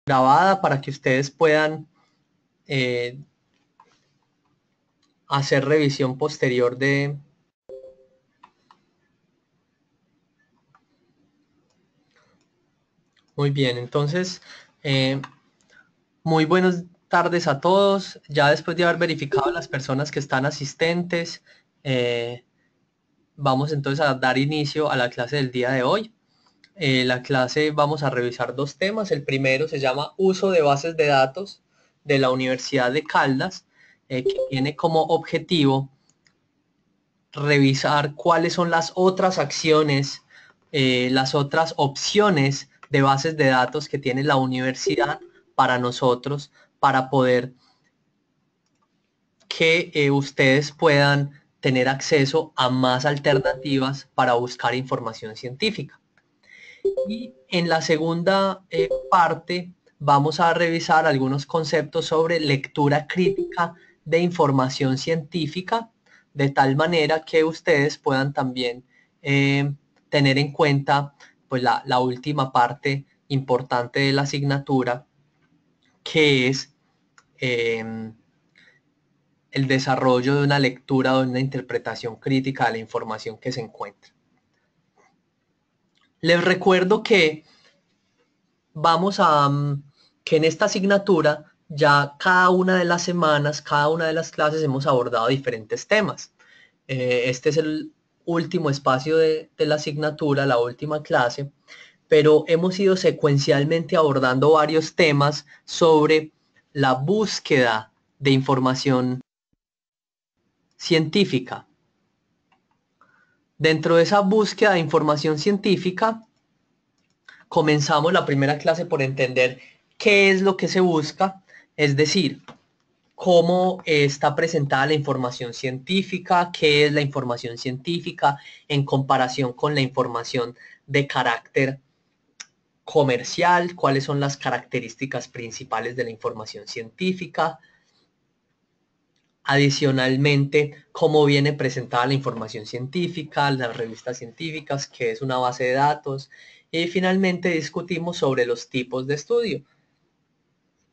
grabada para que ustedes puedan eh, hacer revisión posterior de... Muy bien, entonces, muy buenas tardes a todos. Ya después de haber verificado las personas que están asistentes, vamos entonces a dar inicio a la clase del día de hoy. La clase vamos a revisar dos temas. El primero se llama Uso de bases de datos de la Universidad de Caldas, que tiene como objetivo revisar cuáles son las otras acciones, las otras opciones de bases de datos que tiene la universidad para nosotros, para poder que ustedes puedan tener acceso a más alternativas para buscar información científica. Y en la segunda parte vamos a revisar algunos conceptos sobre lectura crítica de información científica, de tal manera que ustedes puedan también tener en cuenta pues, la última parte importante de la asignatura, que es el desarrollo de una lectura o de una interpretación crítica de la información que se encuentra. Les recuerdo que vamos a que en esta asignatura ya cada una de las semanas, cada una de las clases hemos abordado diferentes temas. Este es el último espacio de la asignatura, la última clase, pero hemos ido secuencialmente abordando varios temas sobre la búsqueda de información científica. Dentro de esa búsqueda de información científica, comenzamos la primera clase por entender qué es lo que se busca, es decir, cómo está presentada la información científica, qué es la información científica en comparación con la información de carácter comercial, cuáles son las características principales de la información científica. Adicionalmente, cómo viene presentada la información científica, las revistas científicas, qué es una base de datos. Y finalmente discutimos sobre los tipos de estudio.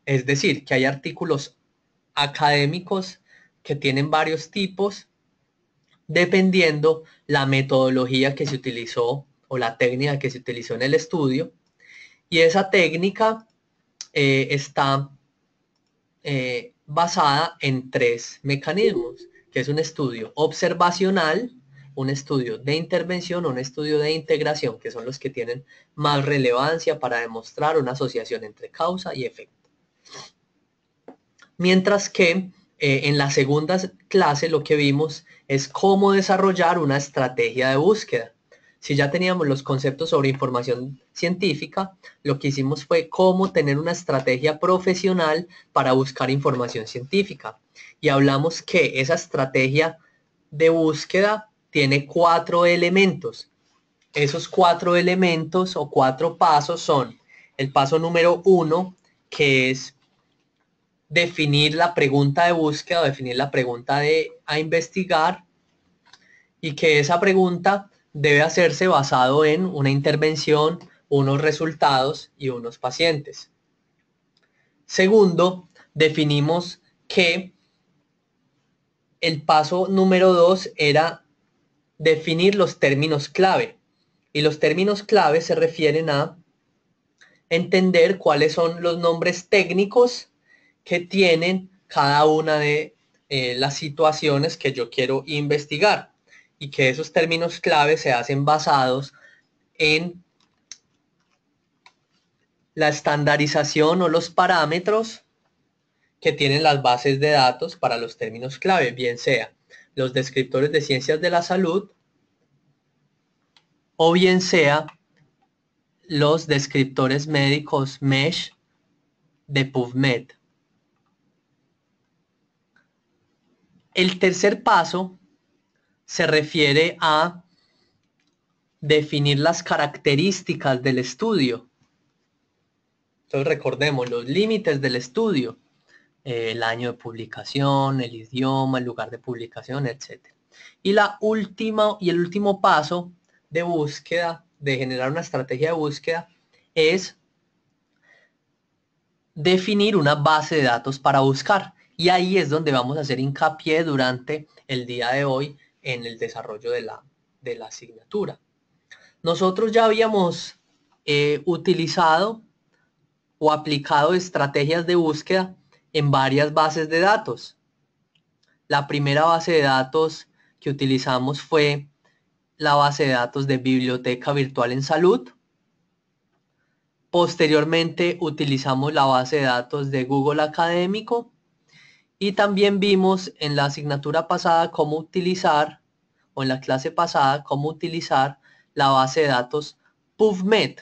Es decir, que hay artículos académicos que tienen varios tipos dependiendo la metodología que se utilizó o la técnica que se utilizó en el estudio. Y esa técnica está basada en tres mecanismos, que es un estudio observacional, un estudio de intervención, un estudio de integración, que son los que tienen más relevancia para demostrar una asociación entre causa y efecto. Mientras que en la segunda clase lo que vimos es cómo desarrollar una estrategia de búsqueda. Si ya teníamos los conceptos sobre información científica, lo que hicimos fue cómo tener una estrategia profesional para buscar información científica. Y hablamos que esa estrategia de búsqueda tiene 4 elementos. Esos 4 elementos o 4 pasos son el paso número 1, que es definir la pregunta de búsqueda o definir la pregunta a investigar, y que esa pregunta debe hacerse basado en una intervención, unos resultados y unos pacientes. Segundo, definimos que el paso número 2 era definir los términos clave. Y los términos clave se refieren a entender cuáles son los nombres técnicos que tienen cada una de las situaciones que yo quiero investigar, y que esos términos clave se hacen basados en la estandarización o los parámetros que tienen las bases de datos para los términos clave, bien sea los descriptores de ciencias de la salud o bien sea los descriptores médicos MESH de PubMed. El tercer paso se refiere a definir las características del estudio. Entonces recordemos los límites del estudio, el año de publicación, el idioma, el lugar de publicación, etc. Y el último paso de búsqueda, de generar una estrategia de búsqueda, es definir una base de datos para buscar. Y ahí es donde vamos a hacer hincapié durante el día de hoy en el desarrollo de la asignatura. Nosotros ya habíamos utilizado o aplicado estrategias de búsqueda en varias bases de datos. La primera base de datos que utilizamos fue la base de datos de Biblioteca Virtual en Salud. Posteriormente utilizamos la base de datos de Google Académico y también vimos en la asignatura pasada cómo utilizar, o en la clase pasada, cómo utilizar la base de datos PubMed.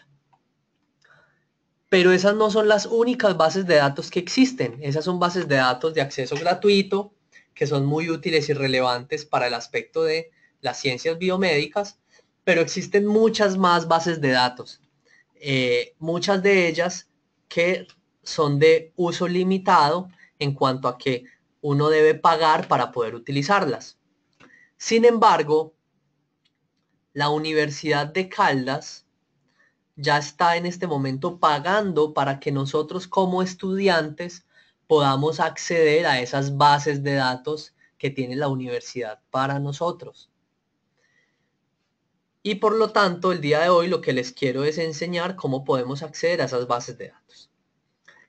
Pero esas no son las únicas bases de datos que existen. Esas son bases de datos de acceso gratuito que son muy útiles y relevantes para el aspecto de las ciencias biomédicas, pero existen muchas más bases de datos. Muchas de ellas que son de uso limitado en cuanto a que uno debe pagar para poder utilizarlas. Sin embargo, la Universidad de Caldas ya está en este momento pagando para que nosotros como estudiantes podamos acceder a esas bases de datos que tiene la universidad para nosotros. Y por lo tanto, el día de hoy lo que les quiero es enseñar cómo podemos acceder a esas bases de datos.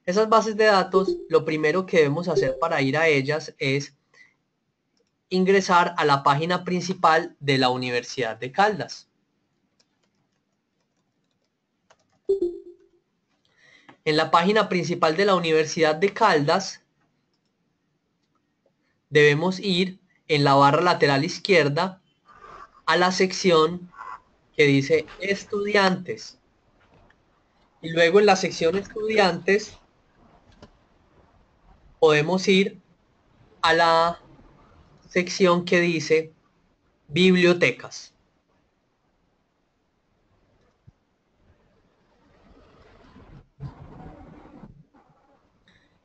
Esas bases de datos, lo primero que debemos hacer para ir a ellas es ingresar a la página principal de la Universidad de Caldas. En la página principal de la Universidad de Caldas debemos ir en la barra lateral izquierda a la sección que dice estudiantes. Y luego en la sección estudiantes podemos ir a la sección que dice bibliotecas.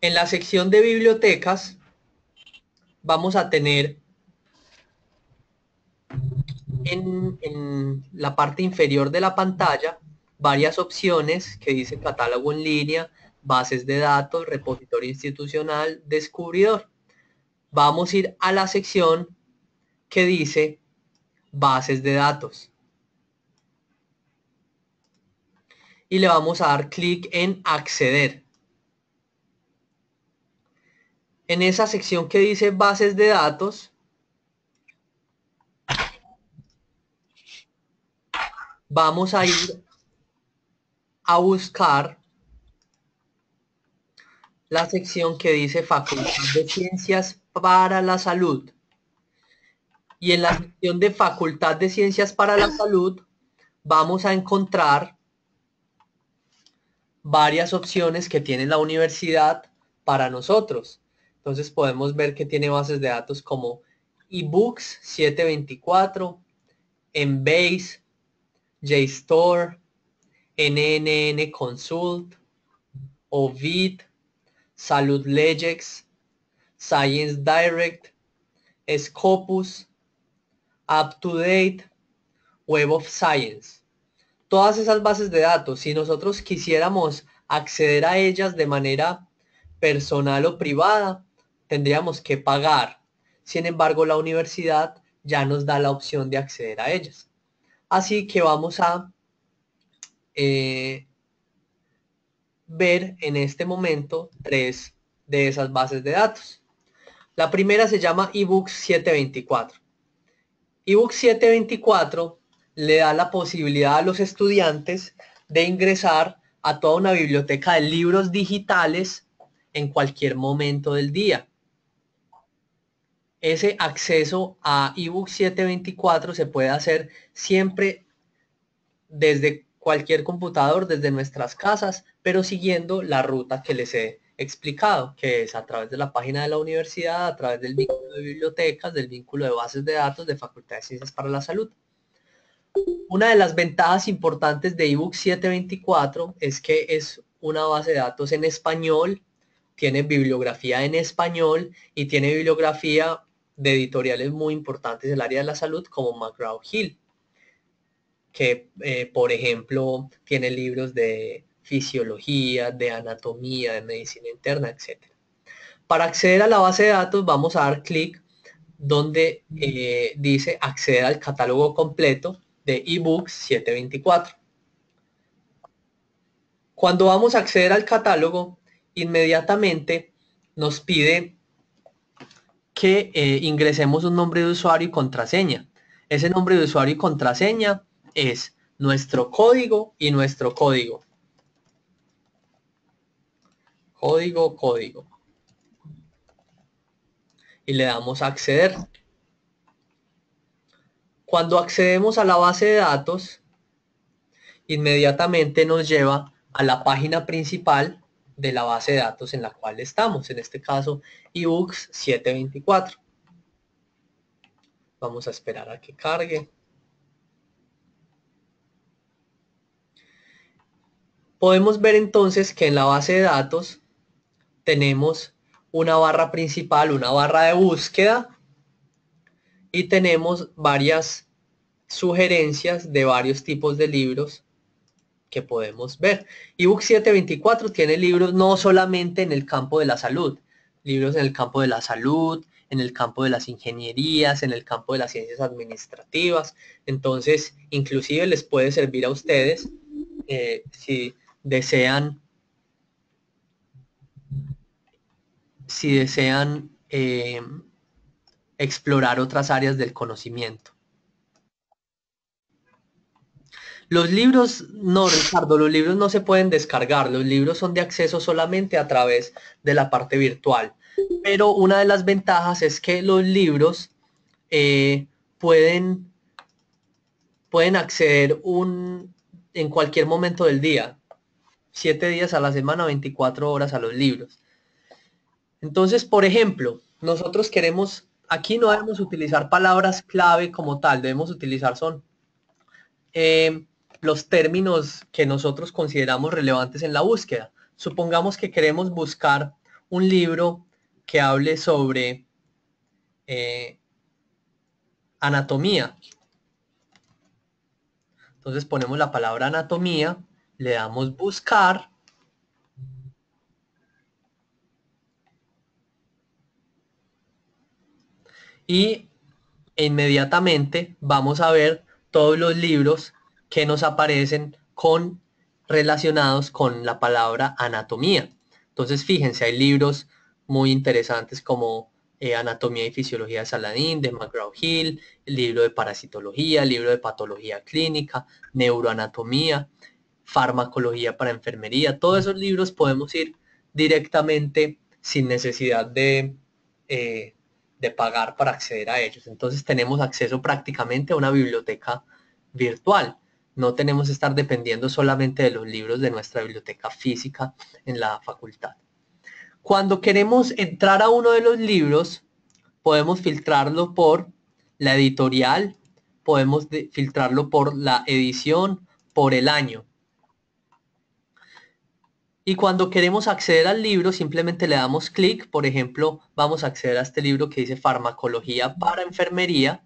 En la sección de bibliotecas vamos a tener en la parte inferior de la pantalla varias opciones que dice catálogo en línea, bases de datos, repositorio institucional, descubridor. Vamos a ir a la sección que dice bases de datos. Y le vamos a dar clic en acceder. En esa sección que dice bases de datos, vamos a ir a buscar la sección que dice Facultad de Ciencias para la Salud. Y en la sección de Facultad de Ciencias para la Salud vamos a encontrar varias opciones que tiene la universidad para nosotros. Entonces podemos ver que tiene bases de datos como eBooks 724, Embase, JSTOR, NNN Consult, Ovid, Salud Legex, Science Direct, Scopus, UpToDate, Web of Science. Todas esas bases de datos, si nosotros quisiéramos acceder a ellas de manera personal o privada, tendríamos que pagar. Sin embargo, la universidad ya nos da la opción de acceder a ellas. Así que vamos a ver en este momento 3 de esas bases de datos. La primera se llama eBooks 724. eBooks 724 le da la posibilidad a los estudiantes de ingresar a toda una biblioteca de libros digitales en cualquier momento del día. Ese acceso a eBooks 724 se puede hacer siempre desde cualquier computador, desde nuestras casas, pero siguiendo la ruta que les he explicado, que es a través de la página de la universidad, a través del vínculo de bibliotecas, del vínculo de bases de datos de Facultad de Ciencias para la Salud. Una de las ventajas importantes de eBooks 724 es que es una base de datos en español, tiene bibliografía en español y tiene bibliografía de editoriales muy importantes del área de la salud como McGraw-Hill, que por ejemplo tiene libros de fisiología, de anatomía, de medicina interna, etc. Para acceder a la base de datos vamos a dar clic donde dice acceder al catálogo completo de eBooks 724. Cuando vamos a acceder al catálogo, inmediatamente nos pide que ingresemos un nombre de usuario y contraseña. Ese nombre de usuario y contraseña es nuestro código y nuestro código. Código. Y le damos a acceder. Cuando accedemos a la base de datos, inmediatamente nos lleva a la página principal de la base de datos en la cual estamos, en este caso eBooks 724. Vamos a esperar a que cargue. Podemos ver entonces que en la base de datos tenemos una barra principal, una barra de búsqueda y tenemos varias sugerencias de varios tipos de libros que podemos ver. eBooks 724 tiene libros no solamente en el campo de la salud, libros en el campo de la salud, en el campo de las ingenierías, en el campo de las ciencias administrativas. Entonces, inclusive les puede servir a ustedes si desean explorar otras áreas del conocimiento. Los libros, no, Ricardo, los libros no se pueden descargar, los libros son de acceso solamente a través de la parte virtual. Pero una de las ventajas es que los libros pueden acceder en cualquier momento del día, 7 días a la semana, 24 horas a los libros. Entonces, por ejemplo, nosotros queremos, aquí no debemos utilizar palabras clave como tal, debemos utilizar los términos que nosotros consideramos relevantes en la búsqueda. Supongamos que queremos buscar un libro que hable sobre anatomía. Entonces ponemos la palabra anatomía, le damos buscar. Y inmediatamente vamos a ver todos los libros que nos aparecen relacionados con la palabra anatomía. Entonces, fíjense, hay libros muy interesantes como Anatomía y Fisiología de Saladin, de McGraw-Hill, el libro de Parasitología, el libro de Patología Clínica, Neuroanatomía, Farmacología para Enfermería. Todos esos libros podemos ir directamente sin necesidad de pagar para acceder a ellos. Entonces tenemos acceso prácticamente a una biblioteca virtual. No tenemos que estar dependiendo solamente de los libros de nuestra biblioteca física en la facultad. Cuando queremos entrar a uno de los libros, podemos filtrarlo por la editorial, podemos filtrarlo por la edición, por el año. Y cuando queremos acceder al libro, simplemente le damos clic. Por ejemplo, vamos a acceder a este libro que dice Farmacología para Enfermería.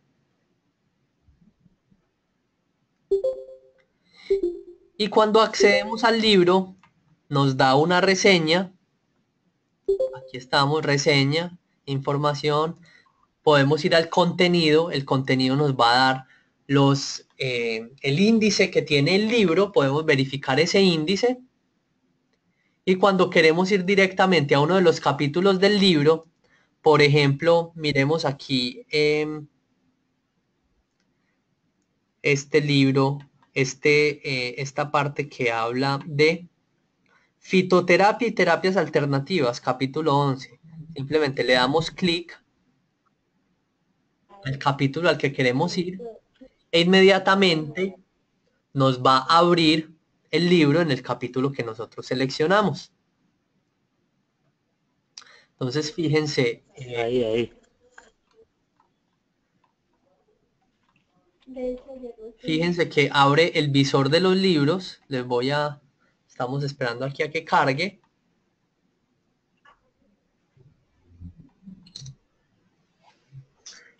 Y cuando accedemos al libro, nos da una reseña. Aquí estamos, reseña, información. Podemos ir al contenido. El contenido nos va a dar el índice que tiene el libro. Podemos verificar ese índice. Y cuando queremos ir directamente a uno de los capítulos del libro, por ejemplo, miremos aquí este libro, esta parte que habla de fitoterapia y terapias alternativas, capítulo 11. Simplemente le damos clic al capítulo al que queremos ir e inmediatamente nos va a abrir el libro en el capítulo que nosotros seleccionamos. Entonces, fíjense. Ahí. Fíjense que abre el visor de los libros. Estamos esperando aquí a que cargue.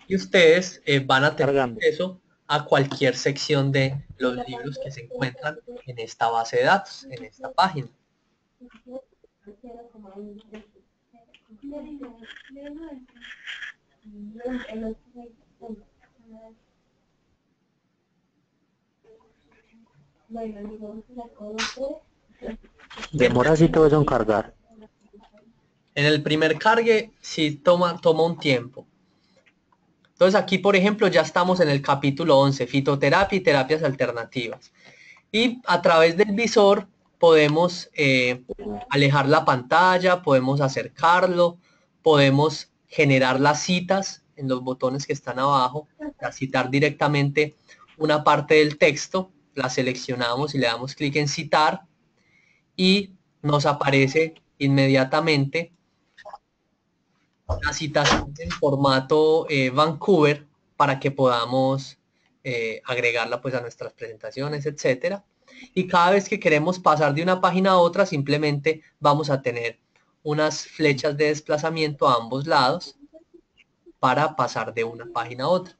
Y ustedes van a tener Cargando. acceso a cualquier sección de los libros que se encuentran en esta base de datos, en esta página. Demora así todo eso en cargar. En el primer cargue sí toma un tiempo. Entonces aquí, por ejemplo, ya estamos en el capítulo 11, fitoterapia y terapias alternativas. Y a través del visor podemos alejar la pantalla, podemos acercarlo, podemos generar las citas en los botones que están abajo, para citar directamente una parte del texto, la seleccionamos y le damos clic en citar y nos aparece inmediatamente la citación en formato Vancouver para que podamos agregarla pues a nuestras presentaciones, etcétera. Y cada vez que queremos pasar de una página a otra, simplemente vamos a tener unas flechas de desplazamiento a ambos lados para pasar de una página a otra.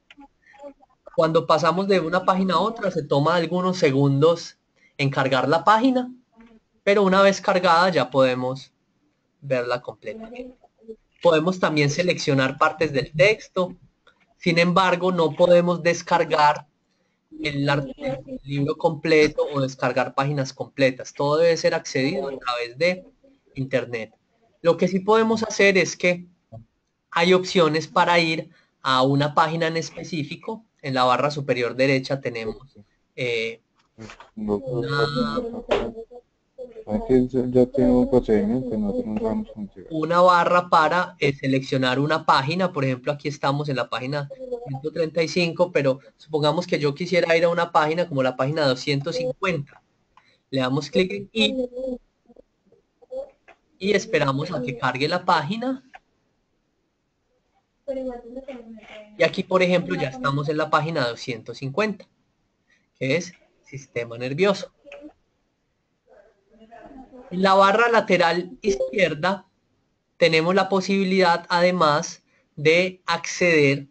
Cuando pasamos de una página a otra, se toma algunos segundos en cargar la página, pero una vez cargada ya podemos verla completamente. Podemos también seleccionar partes del texto. Sin embargo, no podemos descargar el libro completo o descargar páginas completas. Todo debe ser accedido a través de Internet. Lo que sí podemos hacer es que hay opciones para ir a una página en específico. En la barra superior derecha tenemos Aquí ya tiene un procedimiento, nosotros no vamos a entregar. una barra para seleccionar una página. Por ejemplo, aquí estamos en la página 135, pero supongamos que yo quisiera ir a una página como la página 250. Le damos clic en y esperamos a que cargue la página. Y aquí, por ejemplo, ya estamos en la página 250, que es sistema nervioso. En la barra lateral izquierda tenemos la posibilidad, además, de acceder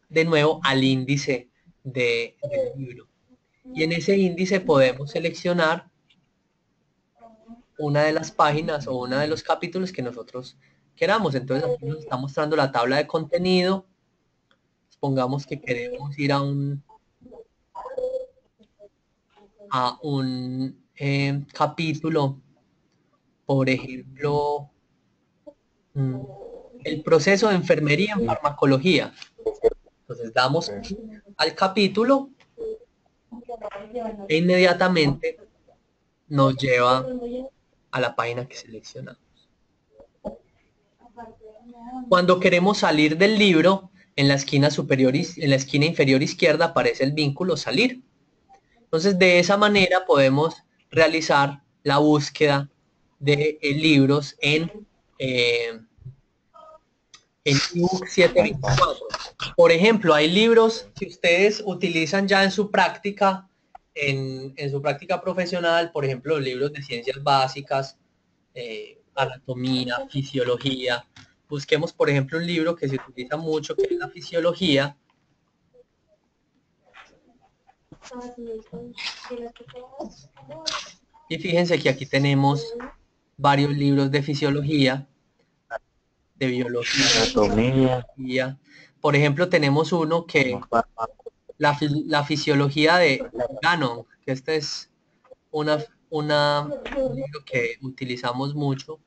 de nuevo al índice del libro. Y en ese índice podemos seleccionar una de las páginas o uno de los capítulos que nosotros queramos. Entonces aquí nos está mostrando la tabla de contenido. Supongamos que queremos ir a un capítulo, por ejemplo, el proceso de enfermería en farmacología. Entonces damos al capítulo e inmediatamente nos lleva a la página que seleccionamos. Cuando queremos salir del libro, en la esquina superior y en la esquina inferior izquierda aparece el vínculo salir. Entonces de esa manera podemos realizar la búsqueda de libros en ebook 724. Por ejemplo, hay libros que ustedes utilizan ya en su práctica, en su práctica profesional, por ejemplo, los libros de ciencias básicas, anatomía, fisiología. Busquemos, por ejemplo, un libro que se utiliza mucho, que es la fisiología. Y fíjense que aquí tenemos varios libros de fisiología, de biología, Anatomía. Por ejemplo, tenemos uno que la fisiología de Gannon, que este es un libro que utilizamos mucho.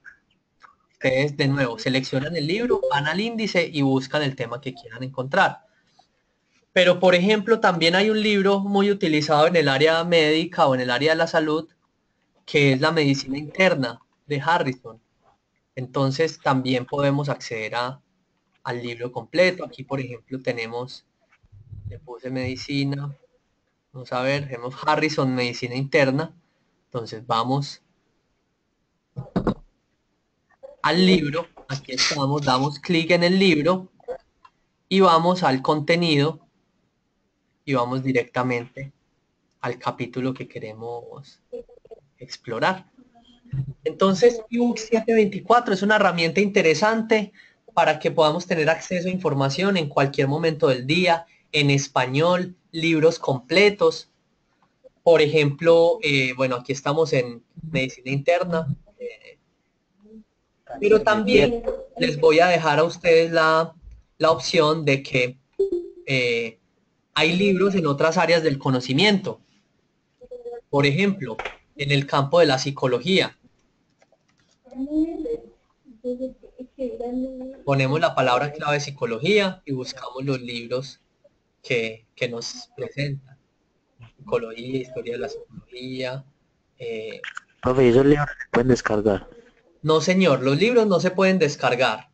Ustedes de nuevo seleccionan el libro, van al índice y buscan el tema que quieran encontrar. Pero por ejemplo, también hay un libro muy utilizado en el área médica o en el área de la salud, que es la medicina interna de Harrison. Entonces también podemos acceder al libro completo. Aquí por ejemplo tenemos, le puse medicina, vamos a ver, tenemos Harrison, medicina interna. Entonces vamos al libro, aquí estamos, damos clic en el libro y vamos al contenido y vamos directamente al capítulo que queremos explorar. Entonces, ebook 724 es una herramienta interesante para que podamos tener acceso a información en cualquier momento del día, en español, libros completos. Por ejemplo, bueno, aquí estamos en medicina interna, pero también les voy a dejar a ustedes la opción de que hay libros en otras áreas del conocimiento. Por ejemplo, en el campo de la psicología. Ponemos la palabra clave psicología y buscamos los libros que nos presentan. Psicología, historia de la psicología. Profe, esos libros se pueden descargar. No, señor, los libros no se pueden descargar,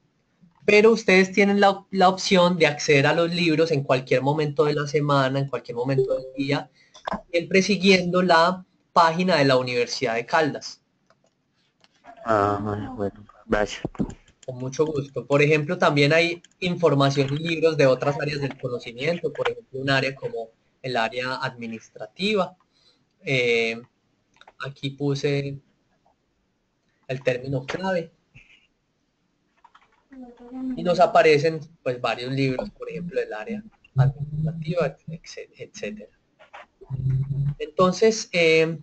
pero ustedes tienen la opción de acceder a los libros en cualquier momento de la semana, en cualquier momento del día, siempre siguiendo la página de la Universidad de Caldas. Ah, bueno, gracias. Con mucho gusto. Por ejemplo, también hay información y libros de otras áreas del conocimiento, por ejemplo, un área como el área administrativa. Aquí puse el término clave y nos aparecen pues varios libros, por ejemplo, del área administrativa, etcétera. Entonces, de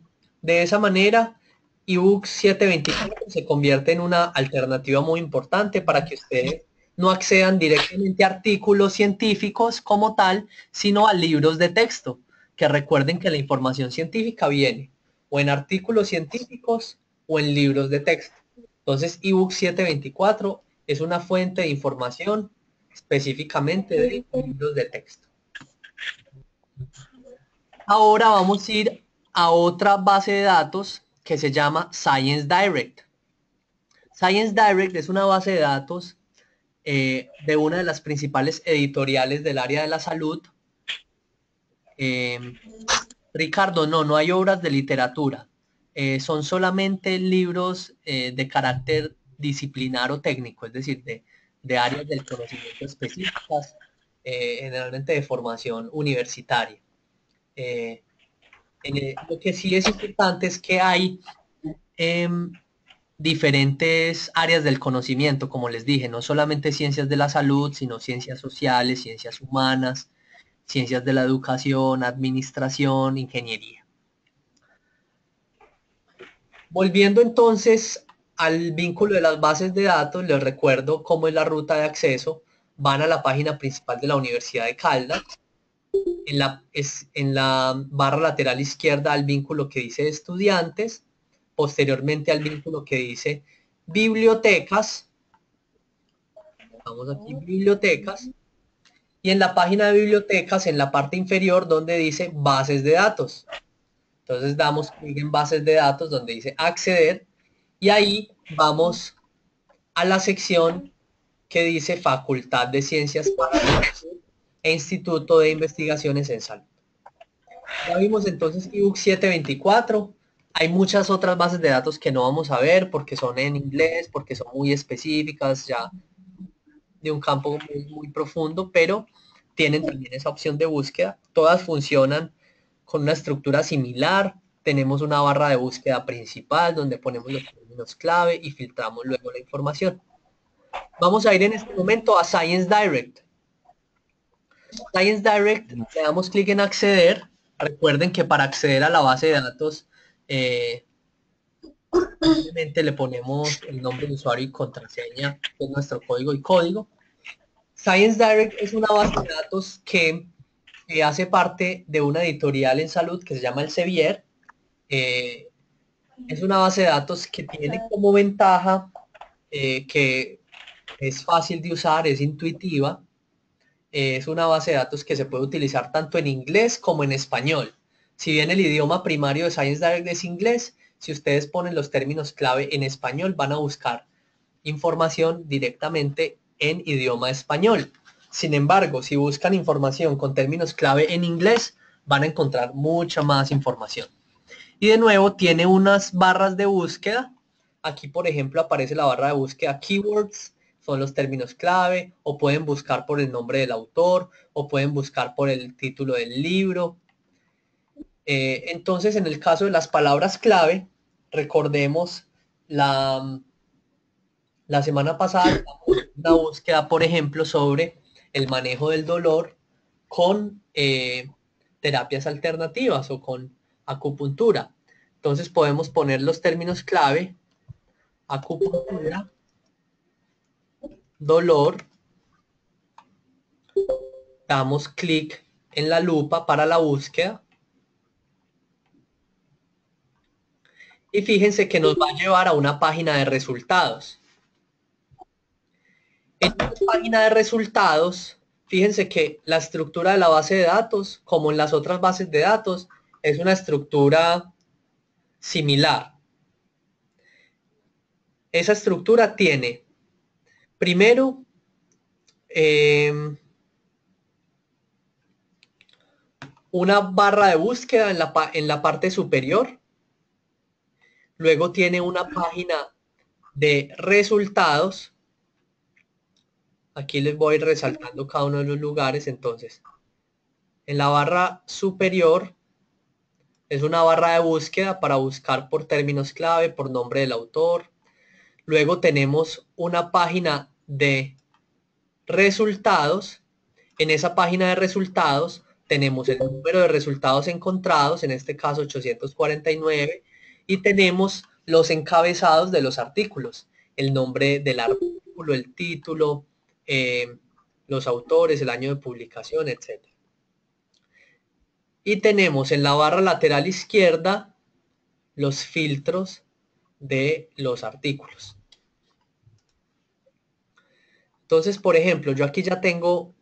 esa manera, ebook 724 se convierte en una alternativa muy importante para que ustedes no accedan directamente a artículos científicos como tal, sino a libros de texto, que recuerden que la información científica viene o en artículos científicos o en libros de texto. Entonces, ebook 724 es una fuente de información específicamente de libros de texto. Ahora vamos a ir a otra base de datos que se llama Science Direct. Science Direct es una base de datos de una de las principales editoriales del área de la salud. Ricardo, no hay obras de literatura. Son solamente libros de carácter disciplinar o técnico, es decir, de áreas del conocimiento específicas, generalmente de formación universitaria. Lo que sí es importante es que hay diferentes áreas del conocimiento, como les dije, no solamente ciencias de la salud, sino ciencias sociales, ciencias humanas, ciencias de la educación, administración, ingeniería. Volviendo entonces al vínculo de las bases de datos, les recuerdo cómo es la ruta de acceso. Van a la página principal de la Universidad de Caldas. En la barra lateral izquierda al vínculo que dice estudiantes, posteriormente al vínculo que dice bibliotecas. Vamos aquí, bibliotecas. Y en la página de bibliotecas, en la parte inferior, donde dice bases de datos. Entonces damos clic en bases de datos, donde dice acceder. Y ahí vamos a la sección que dice Facultad de Ciencias para la Salud e Instituto de Investigaciones en Salud. Ya vimos entonces ebook 724. Hay muchas otras bases de datos que no vamos a ver porque son en inglés, porque son muy específicas, ya de un campo muy profundo, pero tienen también esa opción de búsqueda. Todas funcionan con una estructura similar. Tenemos una barra de búsqueda principal donde ponemos los términos clave y filtramos luego la información. Vamos a ir en este momento a Science Direct. Science Direct, le damos clic en acceder. Recuerden que para acceder a la base de datos, simplemente le ponemos el nombre de usuario y contraseña, que es nuestro código y código. Science Direct es una base de datos que hace parte de una editorial en salud que se llama Elsevier. Es una base de datos que tiene como ventaja que es fácil de usar, es intuitiva. Es una base de datos que se puede utilizar tanto en inglés como en español. Si bien el idioma primario de Science Direct es inglés, si ustedes ponen los términos clave en español, van a buscar información directamente en idioma español. Sin embargo, si buscan información con términos clave en inglés, van a encontrar mucha más información. Y de nuevo, tiene unas barras de búsqueda. Aquí, por ejemplo, aparece la barra de búsqueda Keywords, son los términos clave, o pueden buscar por el nombre del autor, o pueden buscar por el título del libro. Entonces, en el caso de las palabras clave, recordemos la semana pasada, una búsqueda, por ejemplo, sobre el manejo del dolor con terapias alternativas o con acupuntura. Entonces podemos poner los términos clave: acupuntura, dolor, damos clic en la lupa para la búsqueda y fíjense que nos va a llevar a una página de resultados. En esta página de resultados, fíjense que la estructura de la base de datos, como en las otras bases de datos, es una estructura similar. Esa estructura tiene, primero, una barra de búsqueda en la parte superior. Luego tiene una página de resultados. Aquí les voy resaltando cada uno de los lugares. Entonces, en la barra superior es una barra de búsqueda para buscar por términos clave, por nombre del autor. Luego tenemos una página de resultados. En esa página de resultados tenemos el número de resultados encontrados, en este caso 849, y tenemos los encabezados de los artículos, el nombre del artículo, el título, los autores, el año de publicación, etc. Y tenemos en la barra lateral izquierda los filtros de los artículos. Entonces, por ejemplo, yo aquí ya tengo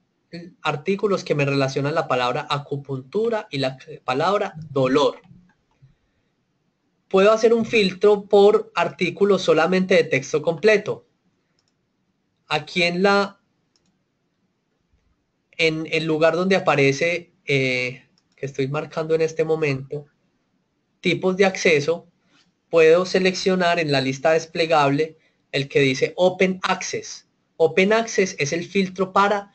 artículos que me relacionan la palabra acupuntura y la palabra dolor. Puedo hacer un filtro por artículos solamente de texto completo. Aquí en el lugar donde aparece, que estoy marcando en este momento, tipos de acceso, puedo seleccionar en la lista desplegable el que dice Open Access. Open Access es el filtro para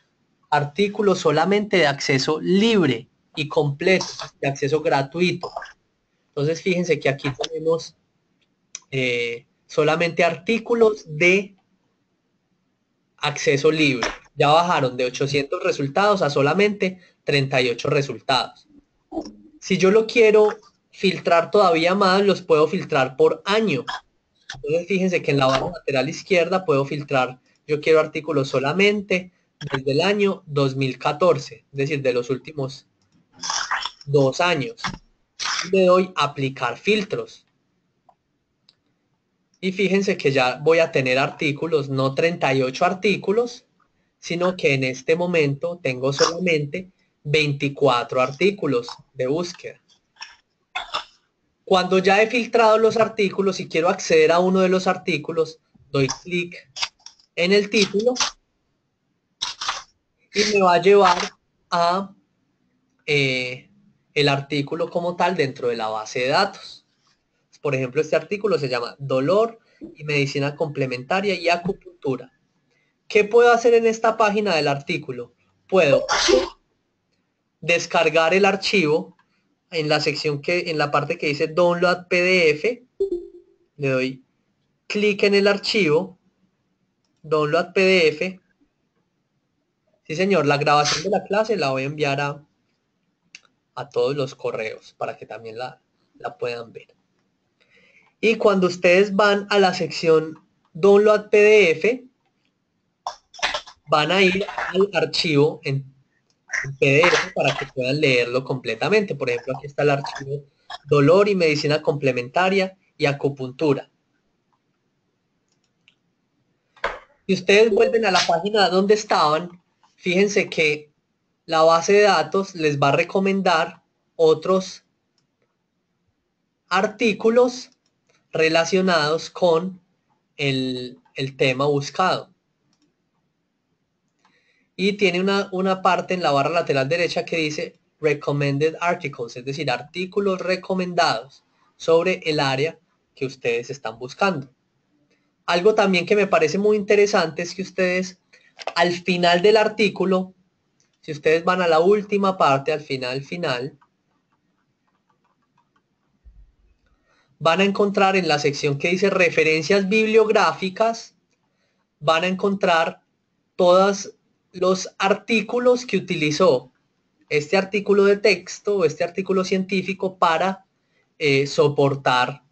artículos solamente de acceso libre y completo, de acceso gratuito. Entonces fíjense que aquí tenemos solamente artículos de acceso libre. Ya bajaron de 800 resultados a solamente 38 resultados. Si yo lo quiero filtrar todavía más, los puedo filtrar por año. Entonces fíjense que en la barra lateral izquierda puedo filtrar, yo quiero artículos solamente desde el año 2014, es decir, de los últimos 2 años. Le doy aplicar filtros. Y fíjense que ya voy a tener artículos, no 38 artículos, sino que en este momento tengo solamente 24 artículos de búsqueda. Cuando ya he filtrado los artículos y quiero acceder a uno de los artículos, doy clic en el título y me va a llevar a el artículo como tal dentro de la base de datos. Por ejemplo, este artículo se llama Dolor y Medicina Complementaria y Acupuntura. ¿Qué puedo hacer en esta página del artículo? Puedo descargar el archivo en la sección en la parte que dice Download PDF. Le doy clic en el archivo, Download PDF. Sí, señor, la grabación de la clase la voy a enviar a todos los correos para que también la puedan ver. Y cuando ustedes van a la sección Download PDF, van a ir al archivo en PDF para que puedan leerlo completamente. Por ejemplo, aquí está el archivo Dolor y Medicina Complementaria y Acupuntura. Si ustedes vuelven a la página donde estaban, fíjense que la base de datos les va a recomendar otros artículos relacionados con el tema buscado. Y tiene una parte en la barra lateral derecha que dice Recommended Articles, es decir, artículos recomendados sobre el área que ustedes están buscando. Algo también que me parece muy interesante es que ustedes al final del artículo, si ustedes van a la última parte, al final, van a encontrar en la sección que dice referencias bibliográficas, van a encontrar todos los artículos que utilizó este artículo de texto o este artículo científico para soportar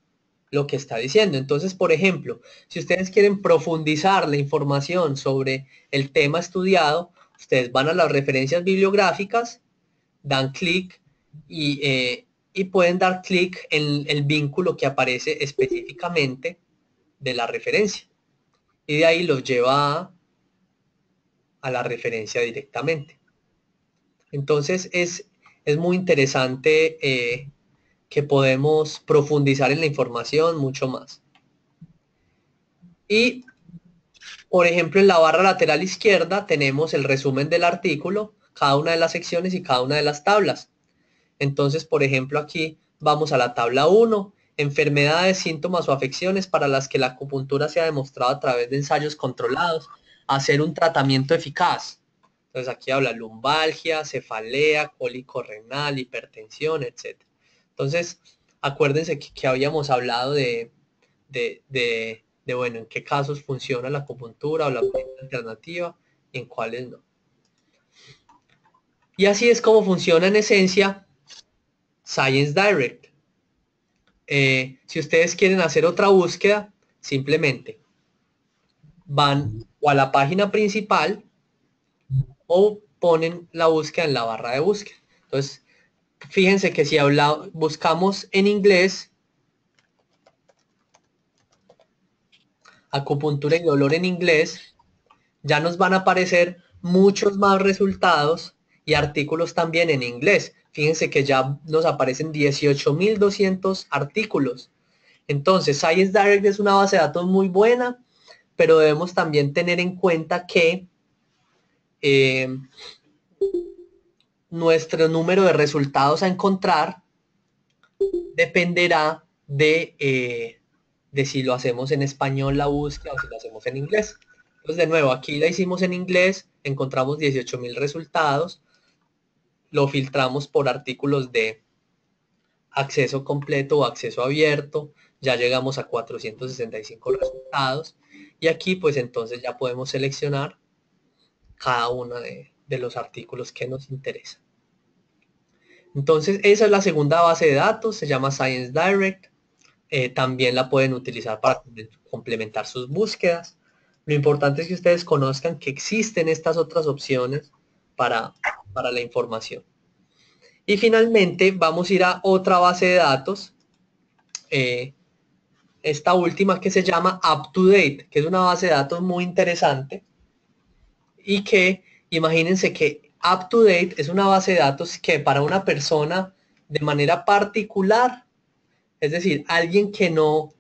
lo que está diciendo. Entonces, por ejemplo, si ustedes quieren profundizar la información sobre el tema estudiado, ustedes van a las referencias bibliográficas, dan clic y pueden dar clic en el vínculo que aparece específicamente de la referencia. Y de ahí los lleva a la referencia directamente. Entonces es muy interesante que podemos profundizar en la información mucho más. Y, por ejemplo, en la barra lateral izquierda tenemos el resumen del artículo, cada una de las secciones y cada una de las tablas. Entonces, por ejemplo, aquí vamos a la tabla 1, enfermedades, síntomas o afecciones para las que la acupuntura se ha demostrado a través de ensayos controlados, hacer un tratamiento eficaz. Entonces aquí habla lumbalgia, cefalea, cólico renal, hipertensión, etc. Entonces, acuérdense que habíamos hablado bueno, en qué casos funciona la acupuntura o la medicina alternativa y en cuáles no. Y así es como funciona en esencia Science Direct. Si ustedes quieren hacer otra búsqueda, simplemente van o a la página principal o ponen la búsqueda en la barra de búsqueda. Entonces, fíjense que si buscamos en inglés, acupuntura y dolor en inglés, ya nos van a aparecer muchos más resultados y artículos también en inglés. Fíjense que ya nos aparecen 18.200 artículos. Entonces, Science Direct es una base de datos muy buena, pero debemos también tener en cuenta que nuestro número de resultados a encontrar dependerá de si lo hacemos en español la búsqueda o si lo hacemos en inglés. Entonces, de nuevo, aquí la hicimos en inglés, encontramos 18.000 resultados, lo filtramos por artículos de acceso completo o acceso abierto, ya llegamos a 465 resultados y aquí pues entonces ya podemos seleccionar cada uno de los artículos que nos interesan. Entonces esa es la segunda base de datos, se llama Science Direct. También la pueden utilizar para complementar sus búsquedas. Lo importante es que ustedes conozcan que existen estas otras opciones para la información. Y finalmente vamos a ir a otra base de datos, esta última que se llama UpToDate, que es una base de datos muy interesante y que imagínense que UpToDate es una base de datos que para una persona de manera particular, es decir, alguien que no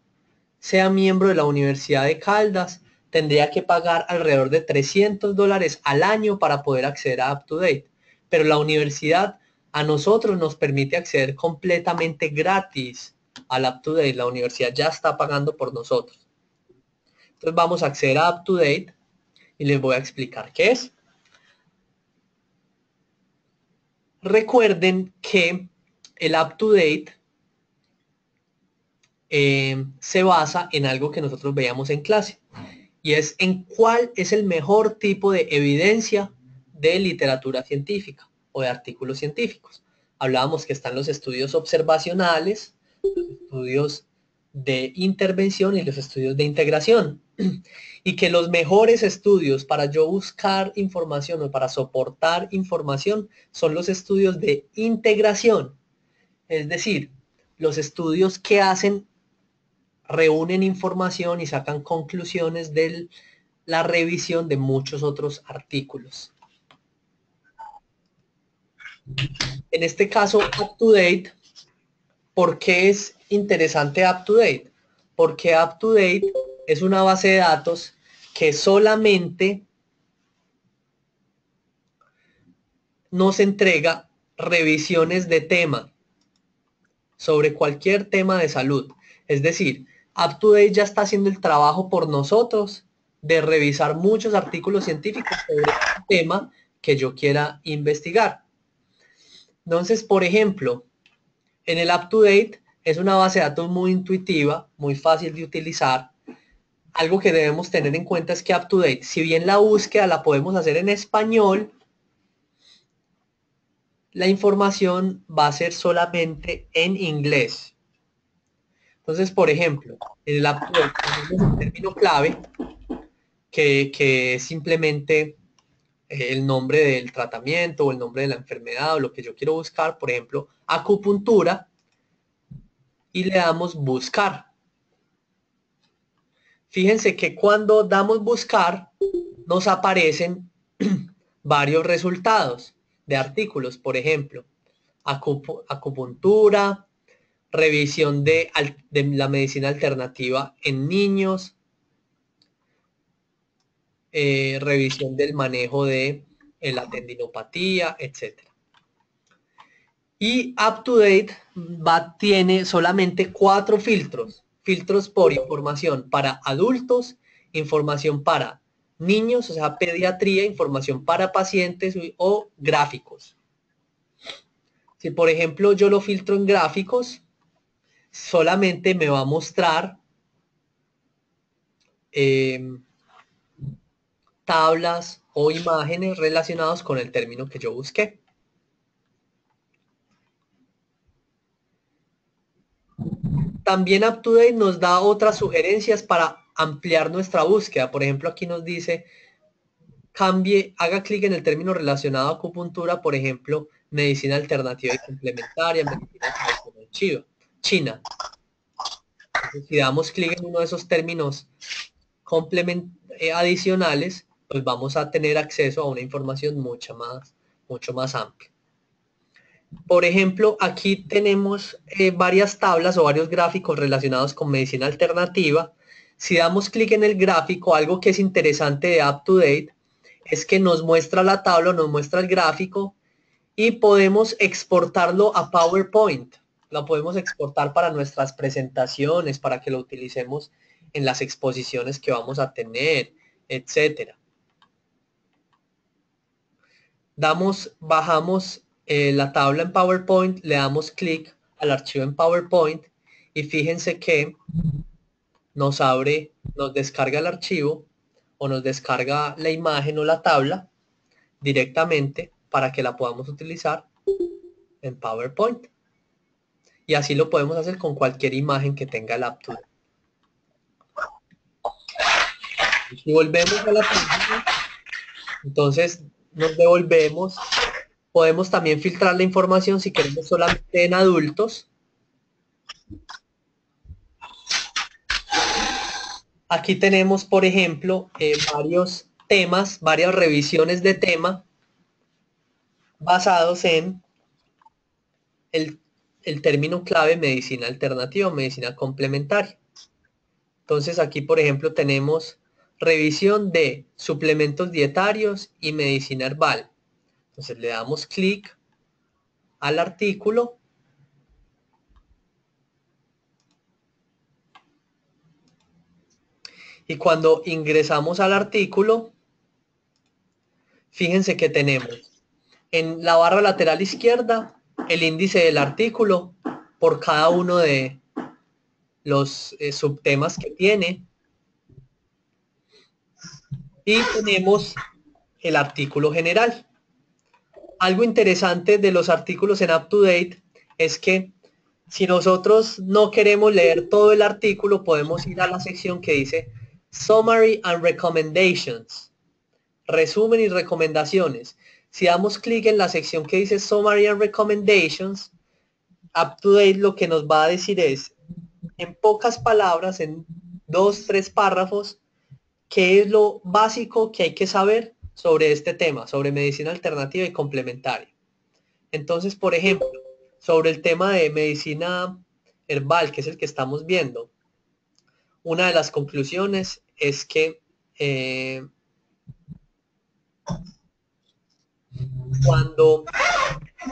sea miembro de la Universidad de Caldas, tendría que pagar alrededor de $300 al año para poder acceder a UpToDate. Pero la universidad a nosotros nos permite acceder completamente gratis al UpToDate. La universidad ya está pagando por nosotros. Entonces vamos a acceder a UpToDate y les voy a explicar qué es. Recuerden que el UpToDate se basa en algo que nosotros veíamos en clase y es en cuál es el mejor tipo de evidencia de literatura científica o de artículos científicos. Hablábamos que están los estudios observacionales, los estudios de intervención y los estudios de integración. Y que los mejores estudios para yo buscar información o para soportar información son los estudios de integración. Es decir, los estudios que reúnen información y sacan conclusiones de la revisión de muchos otros artículos. En este caso, UpToDate, ¿por qué es interesante UpToDate? Porque UpToDate es una base de datos que solamente nos entrega revisiones de tema sobre cualquier tema de salud. Es decir, UpToDate ya está haciendo el trabajo por nosotros de revisar muchos artículos científicos sobre el tema que yo quiera investigar. Entonces, por ejemplo, en el UpToDate es una base de datos muy intuitiva, muy fácil de utilizar. Algo que debemos tener en cuenta es que UpToDate, si bien la búsqueda la podemos hacer en español, la información va a ser solamente en inglés. Entonces, por ejemplo, en el UpToDate tenemos un término clave que es simplemente el nombre del tratamiento o el nombre de la enfermedad o lo que yo quiero buscar, por ejemplo, acupuntura, y le damos buscar. Fíjense que cuando damos buscar, nos aparecen varios resultados de artículos, por ejemplo, acupuntura, revisión de la medicina alternativa en niños, revisión del manejo de la tendinopatía, etc. Y UpToDate tiene solamente 4 filtros. Filtros por información para adultos, información para niños, o sea, pediatría, información para pacientes o gráficos. Si por ejemplo yo lo filtro en gráficos, solamente me va a mostrar tablas o imágenes relacionadas con el término que yo busqué. También UpToDate nos da otras sugerencias para ampliar nuestra búsqueda. Por ejemplo, aquí nos dice, haga clic en el término relacionado a acupuntura, por ejemplo, medicina alternativa y complementaria, medicina tradicional china. Entonces, si damos clic en uno de esos términos adicionales, pues vamos a tener acceso a una información mucho más amplia. Por ejemplo, aquí tenemos varias tablas o varios gráficos relacionados con medicina alternativa. Si damos clic en el gráfico, algo que es interesante de UpToDate es que nos muestra la tabla, nos muestra el gráfico y podemos exportarlo a PowerPoint. Lo podemos exportar para nuestras presentaciones, para que lo utilicemos en las exposiciones que vamos a tener, etcétera. Bajamos la tabla en PowerPoint, le damos clic al archivo en PowerPoint y fíjense que nos descarga el archivo o nos descarga la imagen o la tabla directamente para que la podamos utilizar en PowerPoint. Y así lo podemos hacer con cualquier imagen que tenga el UpToDate. Si volvemos a la página, entonces nos devolvemos. Podemos también filtrar la información si queremos solamente en adultos. Aquí tenemos, por ejemplo, varios temas, varias revisiones de tema basados en el término clave medicina alternativa o medicina complementaria. Entonces aquí, por ejemplo, tenemos revisión de suplementos dietarios y medicina herbal. Entonces le damos clic al artículo. Y cuando ingresamos al artículo, fíjense que tenemos en la barra lateral izquierda el índice del artículo por cada uno de los subtemas que tiene. Y tenemos el artículo general. Algo interesante de los artículos en UpToDate es que si nosotros no queremos leer todo el artículo, podemos ir a la sección que dice Summary and Recommendations, resumen y recomendaciones. Si damos clic en la sección que dice Summary and Recommendations, UpToDate lo que nos va a decir es, en pocas palabras, en 2-3 párrafos, qué es lo básico que hay que saber sobre este tema, sobre medicina alternativa y complementaria. Entonces, por ejemplo, sobre el tema de medicina herbal, que es el que estamos viendo, una de las conclusiones es que cuando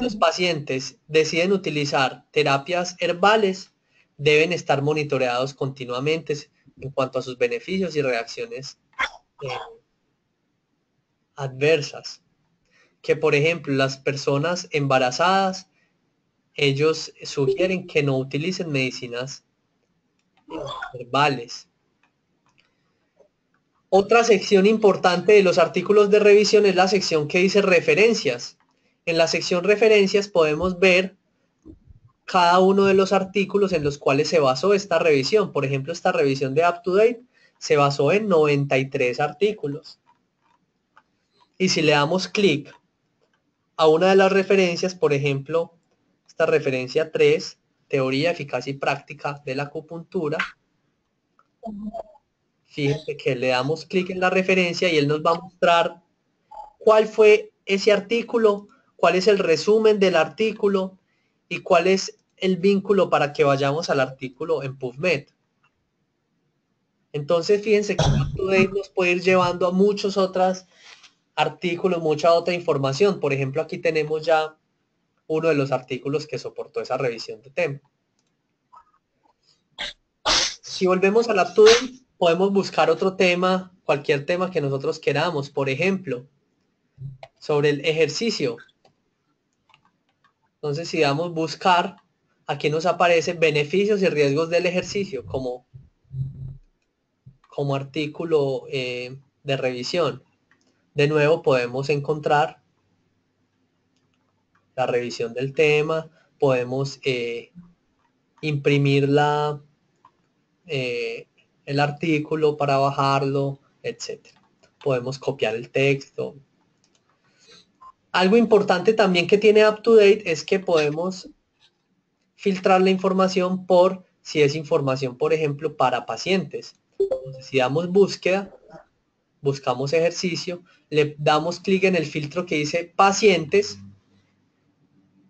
los pacientes deciden utilizar terapias herbales, deben estar monitoreados continuamente en cuanto a sus beneficios y reacciones adversas. Que por ejemplo las personas embarazadas, ellos sugieren que no utilicen medicinas herbales. Otra sección importante de los artículos de revisión es la sección que dice referencias. En la sección referencias podemos ver cada uno de los artículos en los cuales se basó esta revisión. Por ejemplo, esta revisión de UpToDate se basó en 93 artículos. Y si le damos clic a una de las referencias, por ejemplo, esta referencia 3, teoría, eficacia y práctica de la acupuntura, fíjense que le damos clic en la referencia y él nos va a mostrar cuál fue ese artículo, cuál es el resumen del artículo y cuál es el vínculo para que vayamos al artículo en PubMed. Entonces, fíjense que UpToDate nos puede ir llevando a muchos otros artículos, mucha otra información. Por ejemplo, aquí tenemos ya uno de los artículos que soportó esa revisión de tema. Si volvemos al UpToDate, podemos buscar otro tema, cualquier tema que nosotros queramos. Por ejemplo, sobre el ejercicio. Entonces, si damos buscar, aquí nos aparecen beneficios y riesgos del ejercicio como artículo de revisión. De nuevo, podemos encontrar la revisión del tema, podemos imprimir el artículo para bajarlo, etc. Podemos copiar el texto. Algo importante también que tiene UpToDate es que podemos filtrar la información por si es información, por ejemplo, para pacientes. Entonces, si damos búsqueda, buscamos ejercicio, le damos clic en el filtro que dice pacientes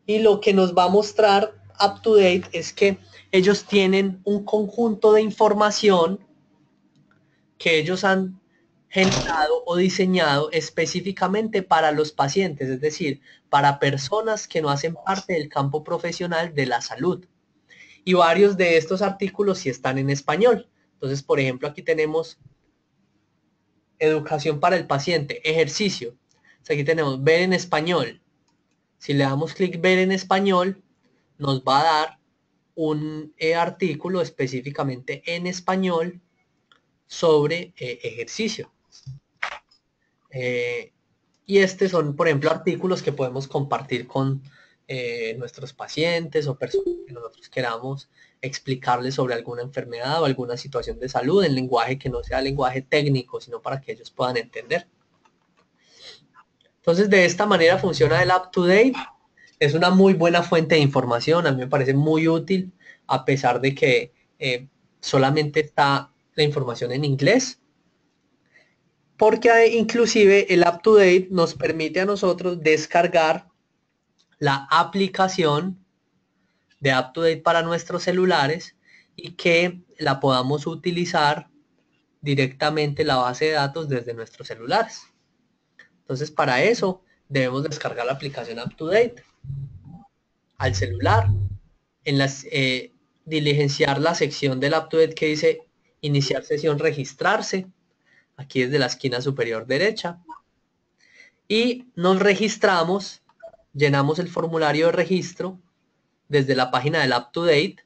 y lo que nos va a mostrar UpToDate es que ellos tienen un conjunto de información que ellos han generado o diseñado específicamente para los pacientes, es decir, para personas que no hacen parte del campo profesional de la salud. Y varios de estos artículos sí están en español. Entonces, por ejemplo, aquí tenemos educación para el paciente, ejercicio. Entonces, aquí tenemos ver en español. Si le damos clic ver en español, nos va a dar un artículo específicamente en español sobre ejercicio. Y estos son, por ejemplo, artículos que podemos compartir con nuestros pacientes o personas que nosotros queramos explicarles sobre alguna enfermedad o alguna situación de salud en lenguaje que no sea lenguaje técnico, sino para que ellos puedan entender. Entonces, de esta manera funciona el UpToDate. Es una muy buena fuente de información, a mí me parece muy útil, a pesar de que solamente está la información en inglés, porque inclusive el UpToDate nos permite a nosotros descargar la aplicación de UpToDate para nuestros celulares y que la podamos utilizar directamente la base de datos desde nuestros celulares. Entonces, para eso debemos descargar la aplicación UpToDate al celular, diligenciar la sección del UpToDate que dice iniciar sesión, registrarse, aquí desde la esquina superior derecha, y nos registramos, llenamos el formulario de registro desde la página del UpToDate,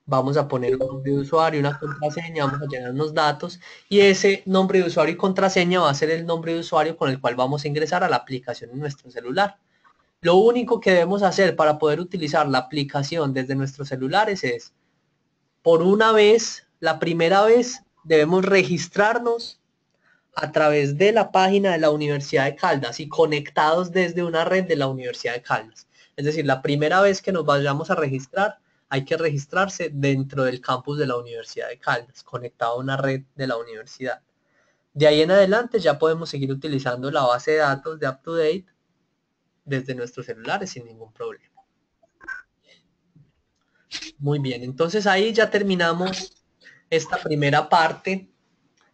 vamos a poner un nombre de usuario, una contraseña, vamos a llenar unos datos y ese nombre de usuario y contraseña va a ser el nombre de usuario con el cual vamos a ingresar a la aplicación en nuestro celular. Lo único que debemos hacer para poder utilizar la aplicación desde nuestros celulares es, por una vez, la primera vez, debemos registrarnos a través de la página de la Universidad de Caldas y conectados desde una red de la Universidad de Caldas. Es decir, la primera vez que nos vayamos a registrar, hay que registrarse dentro del campus de la Universidad de Caldas, conectado a una red de la universidad. De ahí en adelante ya podemos seguir utilizando la base de datos de UpToDate desde nuestros celulares sin ningún problema. Muy bien, entonces ahí ya terminamos esta primera parte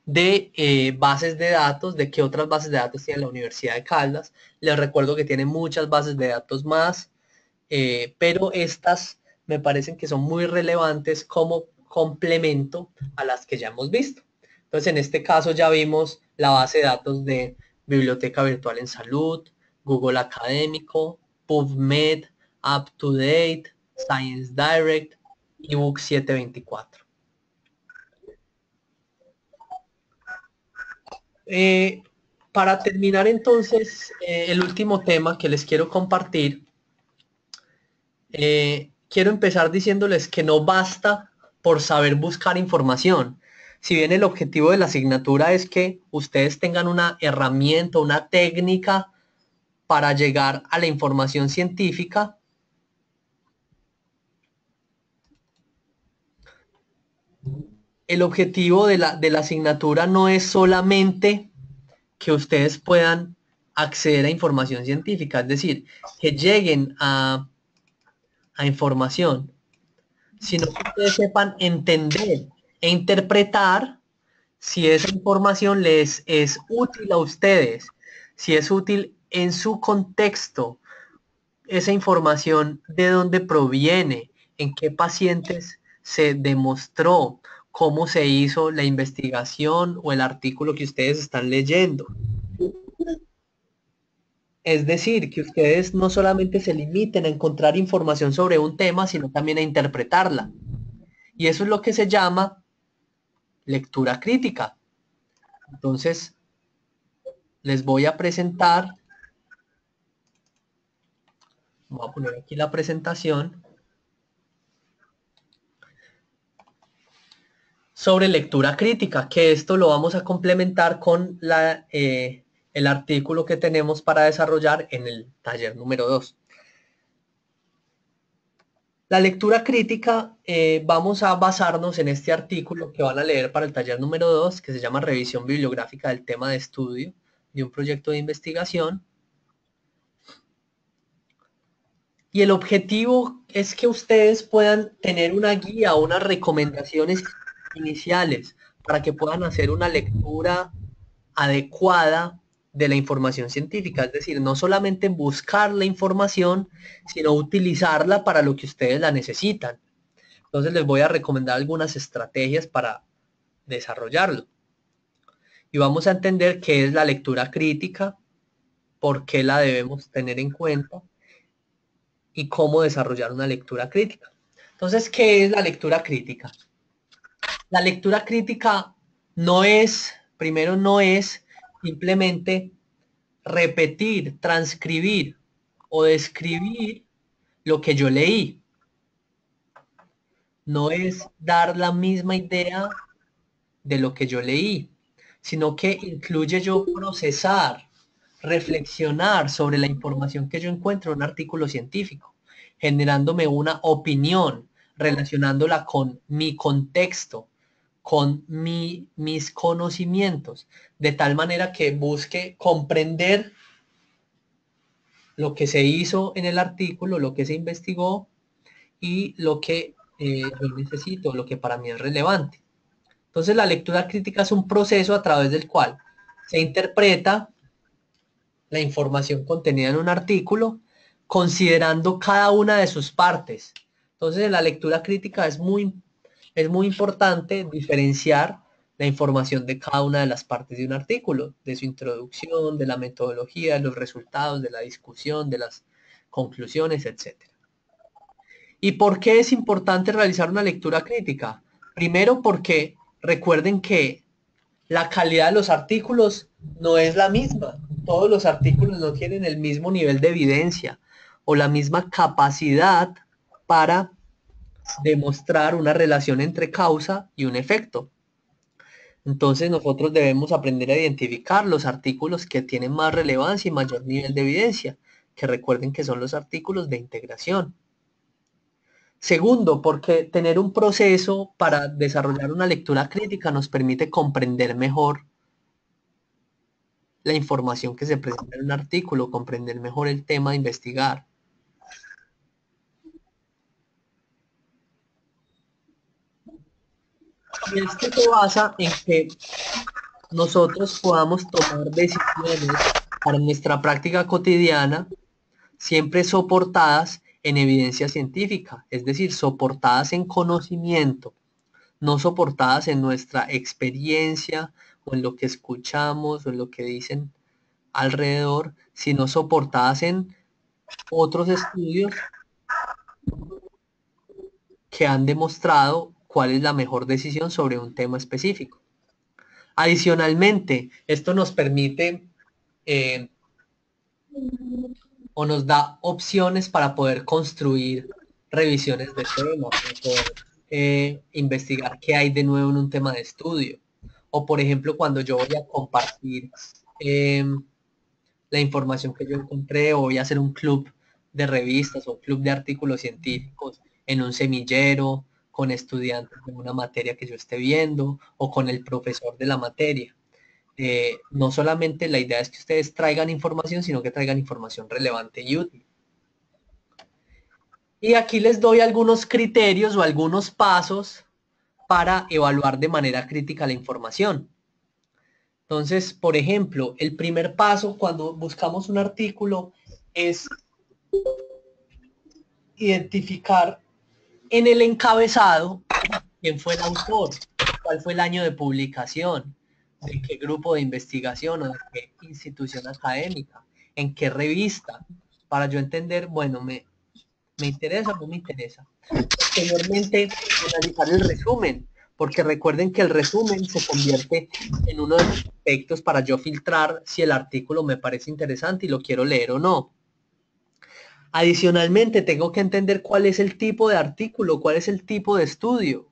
de bases de datos, de qué otras bases de datos tiene la Universidad de Caldas. Les recuerdo que tiene muchas bases de datos más, pero estas me parecen que son muy relevantes como complemento a las que ya hemos visto. Entonces, en este caso ya vimos la base de datos de Biblioteca Virtual en Salud, Google Académico, PubMed, UpToDate, Science Direct, ebook 724. Para terminar entonces, el último tema que les quiero compartir, quiero empezar diciéndoles que no basta por saber buscar información. Si bien el objetivo de la asignatura es que ustedes tengan una herramienta, una técnica para llegar a la información científica, el objetivo de la asignatura no es solamente que ustedes puedan acceder a información científica, es decir, que lleguen a información, sino que ustedes sepan entender e interpretar si esa información les es útil a ustedes, si es útil en su contexto, esa información de dónde proviene, en qué pacientes se demostró, cómo se hizo la investigación o el artículo que ustedes están leyendo. Es decir, que ustedes no solamente se limiten a encontrar información sobre un tema, sino también a interpretarla. Y eso es lo que se llama lectura crítica. Entonces, les voy a presentar, voy a poner aquí la presentación sobre lectura crítica, que esto lo vamos a complementar con el artículo que tenemos para desarrollar en el taller número 2. La lectura crítica, vamos a basarnos en este artículo que van a leer para el taller número 2, que se llama Revisión bibliográfica del tema de estudio de un proyecto de investigación. Y el objetivo es que ustedes puedan tener una guía o unas recomendaciones iniciales para que puedan hacer una lectura adecuada de la información científica, es decir, no solamente buscar la información, sino utilizarla para lo que ustedes la necesitan. Entonces les voy a recomendar algunas estrategias para desarrollarlo. Y vamos a entender qué es la lectura crítica, por qué la debemos tener en cuenta y cómo desarrollar una lectura crítica. Entonces, ¿qué es la lectura crítica? La lectura crítica no es, primero no es simplemente repetir, transcribir o describir lo que yo leí. No es dar la misma idea de lo que yo leí, sino que incluye yo procesar, reflexionar sobre la información que yo encuentro en un artículo científico, generándome una opinión, relacionándola con mi contexto, con mis conocimientos, de tal manera que busque comprender lo que se hizo en el artículo, lo que se investigó y lo que yo necesito, lo que para mí es relevante. Entonces la lectura crítica es un proceso a través del cual se interpreta la información contenida en un artículo considerando cada una de sus partes. Entonces en la lectura crítica es muy importante diferenciar la información de cada una de las partes de un artículo, de su introducción, de la metodología, de los resultados, de la discusión, de las conclusiones, etc. ¿Y por qué es importante realizar una lectura crítica? Primero porque recuerden que la calidad de los artículos no es la misma. Todos los artículos no tienen el mismo nivel de evidencia o la misma capacidad para demostrar una relación entre causa y un efecto. Entonces nosotros debemos aprender a identificar los artículos que tienen más relevancia y mayor nivel de evidencia, que recuerden que son los artículos de integración. Segundo, porque tener un proceso para desarrollar una lectura crítica nos permite comprender mejor la información que se presenta en un artículo, comprender mejor el tema de investigar. Y esto se basa en que nosotros podamos tomar decisiones para nuestra práctica cotidiana, siempre soportadas en evidencia científica, es decir, soportadas en conocimiento, no soportadas en nuestra experiencia o en lo que escuchamos o en lo que dicen alrededor, sino soportadas en otros estudios que han demostrado cuál es la mejor decisión sobre un tema específico. Adicionalmente, esto nos permite eh, o nos da opciones para poder construir revisiones de tema, para poder investigar qué hay de nuevo en un tema de estudio. O por ejemplo, cuando yo voy a compartir la información que yo encontré, o voy a hacer un club de revistas o un club de artículos científicos en un semillero con estudiantes de una materia que yo esté viendo o con el profesor de la materia. No solamente la idea es que ustedes traigan información, sino que traigan información relevante y útil. Y aquí les doy algunos criterios o algunos pasos para evaluar de manera crítica la información. Entonces, por ejemplo, el primer paso cuando buscamos un artículo es identificar en el encabezado quién fue el autor, cuál fue el año de publicación, de qué grupo de investigación o de qué institución académica, en qué revista, para yo entender, bueno, me interesa o no me interesa. Posteriormente, analizar el resumen, porque recuerden que el resumen se convierte en uno de los aspectos para yo filtrar si el artículo me parece interesante y lo quiero leer o no. Adicionalmente, tengo que entender cuál es el tipo de artículo, cuál es el tipo de estudio.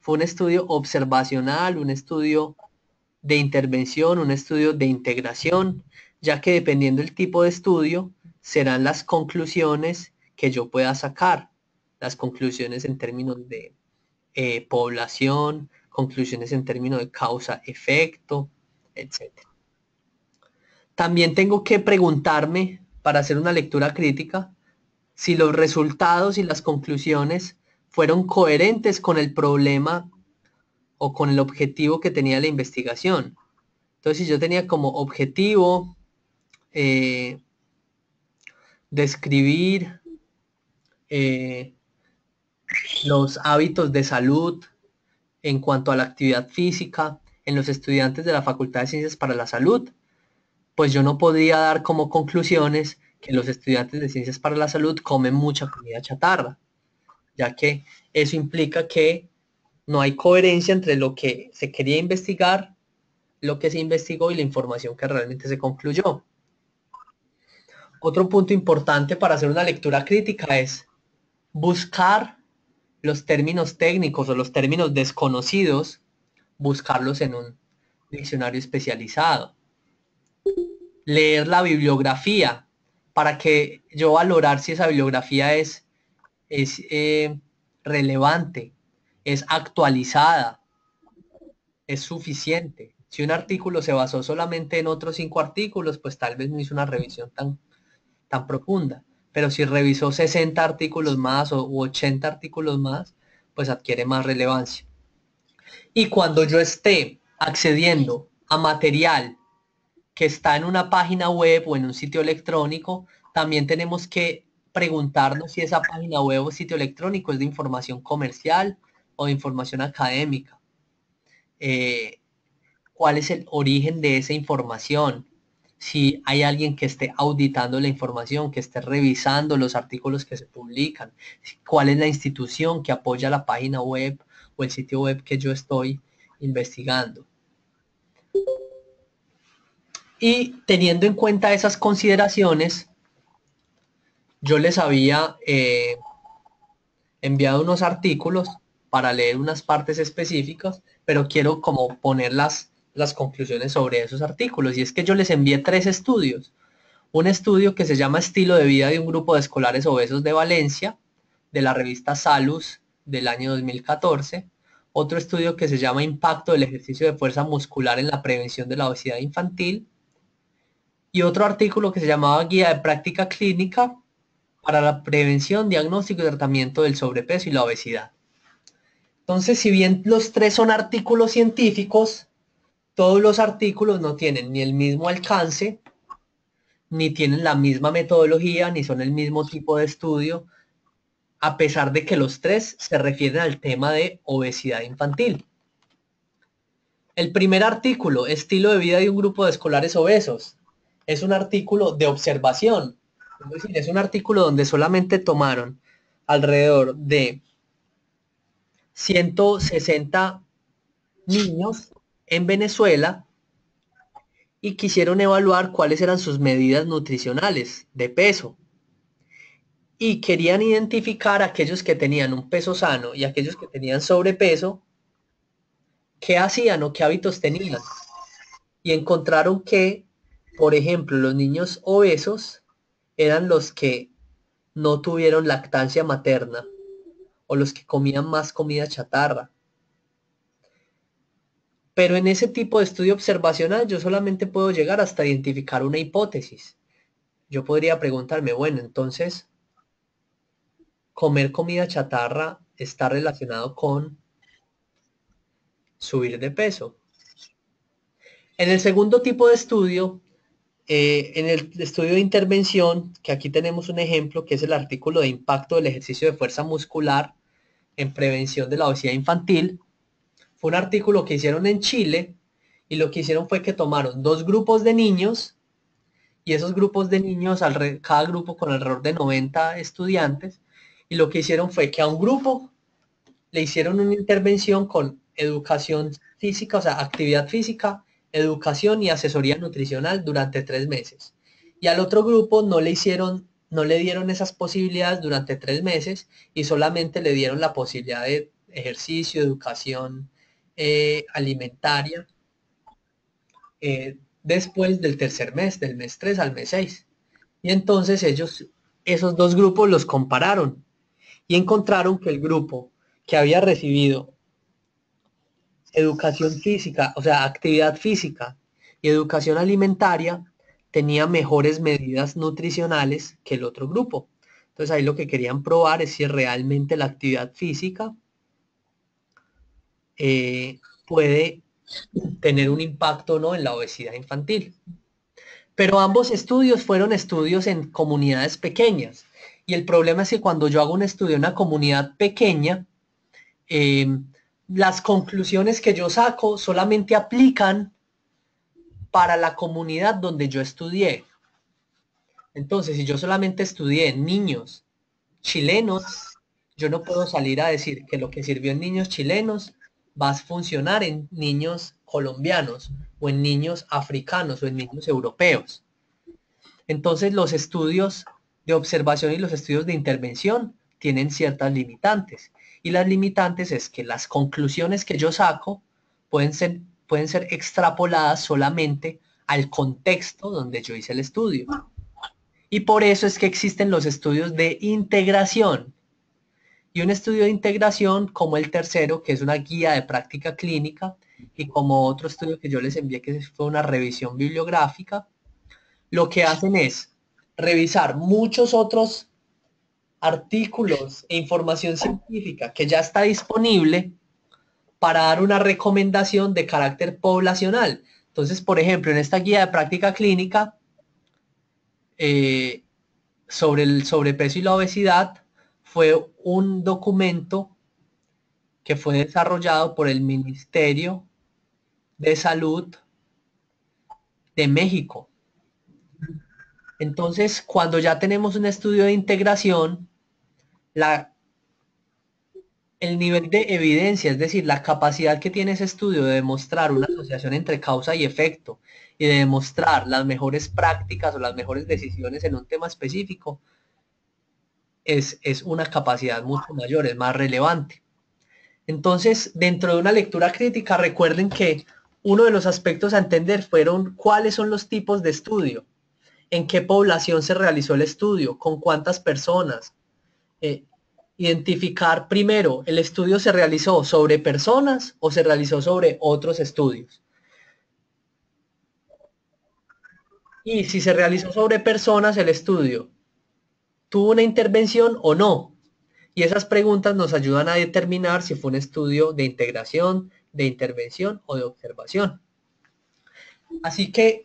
Fue un estudio observacional, un estudio de intervención, un estudio de integración, ya que dependiendo del tipo de estudio, serán las conclusiones que yo pueda sacar. Las conclusiones en términos de población, conclusiones en términos de causa-efecto, etc. También tengo que preguntarme, para hacer una lectura crítica, si los resultados y las conclusiones fueron coherentes con el problema o con el objetivo que tenía la investigación. Entonces, si yo tenía como objetivo describir los hábitos de salud en cuanto a la actividad física en los estudiantes de la Facultad de Ciencias para la Salud, pues yo no podría dar como conclusiones que los estudiantes de Ciencias para la Salud comen mucha comida chatarra, ya que eso implica que no hay coherencia entre lo que se quería investigar, lo que se investigó y la información que realmente se concluyó. Otro punto importante para hacer una lectura crítica es buscar los términos técnicos o los términos desconocidos, buscarlos en un diccionario especializado. Leer la bibliografía para que yo valorar si esa bibliografía es relevante, es actualizada, es suficiente. Si un artículo se basó solamente en otros 5 artículos, pues tal vez no hizo una revisión tan profunda. Pero si revisó 60 artículos más u 80 artículos más, pues adquiere más relevancia. Y cuando yo esté accediendo a material que está en una página web o en un sitio electrónico, también tenemos que preguntarnos si esa página web o sitio electrónico es de información comercial o de información académica. ¿Cuál es el origen de esa información? Si hay alguien que esté auditando la información, que esté revisando los artículos que se publican, cuál es la institución que apoya la página web o el sitio web que yo estoy investigando. Y teniendo en cuenta esas consideraciones, yo les había enviado unos artículos para leer unas partes específicas, pero quiero como poner las conclusiones sobre esos artículos. Y es que yo les envié 3 estudios. Un estudio que se llama Estilo de vida de un grupo de escolares obesos de Valencia, de la revista Salus del año 2014. Otro estudio que se llama Impacto del ejercicio de fuerza muscular en la prevención de la obesidad infantil. Y otro artículo que se llamaba Guía de práctica clínica para la prevención, diagnóstico y tratamiento del sobrepeso y la obesidad. Entonces, si bien los 3 son artículos científicos, todos los artículos no tienen ni el mismo alcance, ni tienen la misma metodología, ni son el mismo tipo de estudio, a pesar de que los 3 se refieren al tema de obesidad infantil. El primer artículo, Estilo de vida de un grupo de escolares obesos, es un artículo de observación. Es decir, es un artículo donde solamente tomaron alrededor de 160 niños en Venezuela y quisieron evaluar cuáles eran sus medidas nutricionales de peso. Y querían identificar a aquellos que tenían un peso sano y aquellos que tenían sobrepeso, qué hacían o qué hábitos tenían. Y encontraron que, por ejemplo, los niños obesos eran los que no tuvieron lactancia materna o los que comían más comida chatarra. Pero en ese tipo de estudio observacional yo solamente puedo llegar hasta identificar una hipótesis. Yo podría preguntarme, bueno, entonces, comer comida chatarra está relacionado con subir de peso. En el segundo tipo de estudio, en el estudio de intervención, que aquí tenemos un ejemplo, que es el artículo de impacto del ejercicio de fuerza muscular en prevención de la obesidad infantil, fue un artículo que hicieron en Chile y lo que hicieron fue que tomaron dos grupos de niños y esos grupos de niños, cada grupo con alrededor de 90 estudiantes, y lo que hicieron fue que a un grupo le hicieron una intervención con educación física, o sea, actividad física, educación y asesoría nutricional durante 3 meses. Y al otro grupo no le dieron esas posibilidades durante 3 meses y solamente le dieron la posibilidad de ejercicio, educación alimentaria, después del tercer mes, del mes 3 al mes 6. Y entonces ellos, esos dos grupos los compararon y encontraron que el grupo que había recibido educación física, o sea, actividad física y educación alimentaria, tenía mejores medidas nutricionales que el otro grupo. Entonces ahí lo que querían probar es si realmente la actividad física puede tener un impacto o no en la obesidad infantil. Pero ambos estudios fueron estudios en comunidades pequeñas. Y el problema es que cuando yo hago un estudio en una comunidad pequeña, eh, las conclusiones que yo saco solamente aplican para la comunidad donde yo estudié. Entonces, si yo solamente estudié niños chilenos, yo no puedo salir a decir que lo que sirvió en niños chilenos va a funcionar en niños colombianos o en niños africanos o en niños europeos. Entonces, los estudios de observación y los estudios de intervención tienen ciertas limitantes. Y las limitantes es que las conclusiones que yo saco pueden ser extrapoladas solamente al contexto donde yo hice el estudio. Y por eso es que existen los estudios de integración. Y un estudio de integración como el tercero, que es una guía de práctica clínica, y como otro estudio que yo les envié, que fue una revisión bibliográfica, lo que hacen es revisar muchos otros artículos e información científica que ya está disponible para dar una recomendación de carácter poblacional. Entonces, por ejemplo, en esta guía de práctica clínica sobre el sobrepeso y la obesidad, fue un documento que fue desarrollado por el Ministerio de Salud de México. Entonces, cuando ya tenemos un estudio de integración, el nivel de evidencia, es decir, la capacidad que tiene ese estudio de demostrar una asociación entre causa y efecto y de demostrar las mejores prácticas o las mejores decisiones en un tema específico, es una capacidad mucho mayor, es más relevante. Entonces, dentro de una lectura crítica, recuerden que uno de los aspectos a entender fueron cuáles son los tipos de estudio, en qué población se realizó el estudio, con cuántas personas. Identificar primero, ¿el estudio se realizó sobre personas o se realizó sobre otros estudios? Y si se realizó sobre personas el estudio, ¿tuvo una intervención o no? Y esas preguntas nos ayudan a determinar si fue un estudio de integración, de intervención o de observación. Así que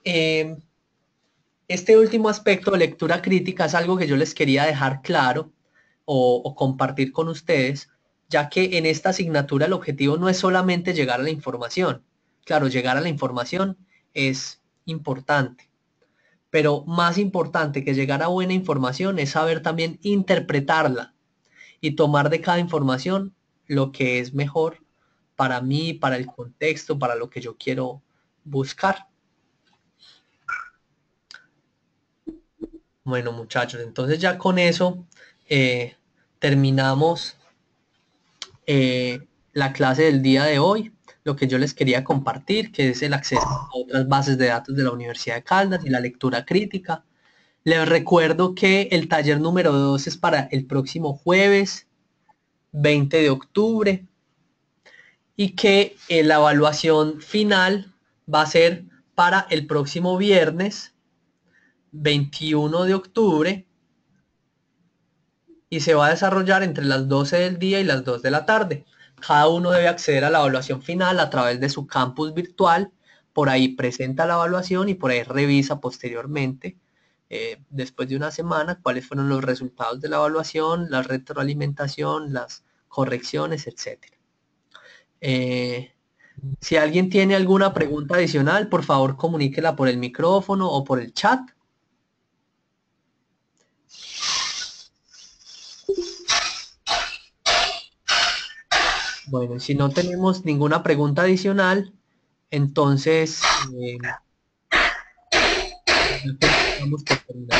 este último aspecto de lectura crítica es algo que yo les quería dejar claro o compartir con ustedes, ya que en esta asignatura el objetivo no es solamente llegar a la información. Claro, llegar a la información es importante, pero más importante que llegar a buena información es saber también interpretarla y tomar de cada información lo que es mejor para mí, para el contexto, para lo que yo quiero buscar. Bueno, muchachos, entonces ya con eso terminamos la clase del día de hoy. Lo que yo les quería compartir, que es el acceso a otras bases de datos de la Universidad de Caldas y la lectura crítica. Les recuerdo que el taller número 2 es para el próximo jueves 20 de octubre y que la evaluación final va a ser para el próximo viernes 21 de octubre y se va a desarrollar entre las 12 del día y las 2 de la tarde. Cada uno debe acceder a la evaluación final a través de su campus virtual. Por ahí presenta la evaluación y por ahí revisa posteriormente, después de una semana, cuáles fueron los resultados de la evaluación, la retroalimentación, las correcciones, etc. Si alguien tiene alguna pregunta adicional, por favor comuníquela por el micrófono o por el chat. Bueno, si no tenemos ninguna pregunta adicional, entonces vamos a terminar.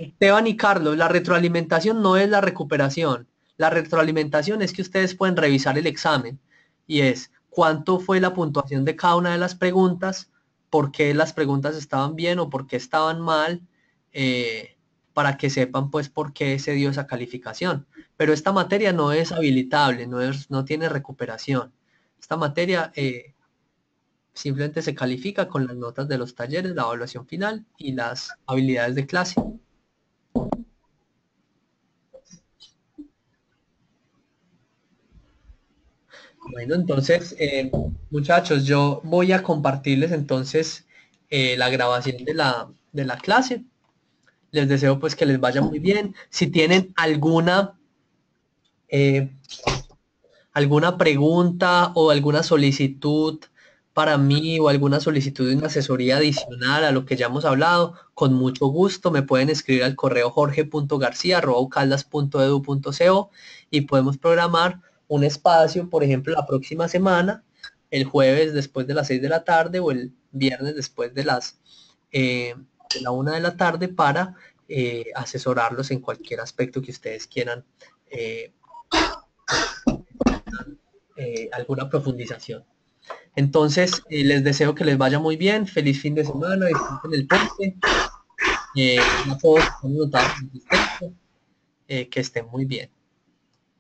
Esteban y Carlos, la retroalimentación no es la recuperación. La retroalimentación es que ustedes pueden revisar el examen y es cuánto fue la puntuación de cada una de las preguntas, por qué las preguntas estaban bien o por qué estaban mal, para que sepan pues por qué se dio esa calificación. Pero esta materia no es habilitable, no tiene recuperación. Esta materia simplemente se califica con las notas de los talleres, la evaluación final y las habilidades de clase. Bueno, entonces, muchachos, yo voy a compartirles entonces la grabación de la clase. Les deseo pues que les vaya muy bien. Si tienen alguna pregunta o alguna solicitud para mí o alguna solicitud de una asesoría adicional a lo que ya hemos hablado, con mucho gusto me pueden escribir al correo jorge.garcia@ucaldas.edu.co y podemos programar un espacio, por ejemplo, la próxima semana, el jueves después de las 6 de la tarde o el viernes después de la 1 de la tarde para asesorarlos en cualquier aspecto que ustedes quieran, alguna profundización. Entonces, les deseo que les vaya muy bien, feliz fin de semana, disfruten el puente, a todos, que estén muy bien.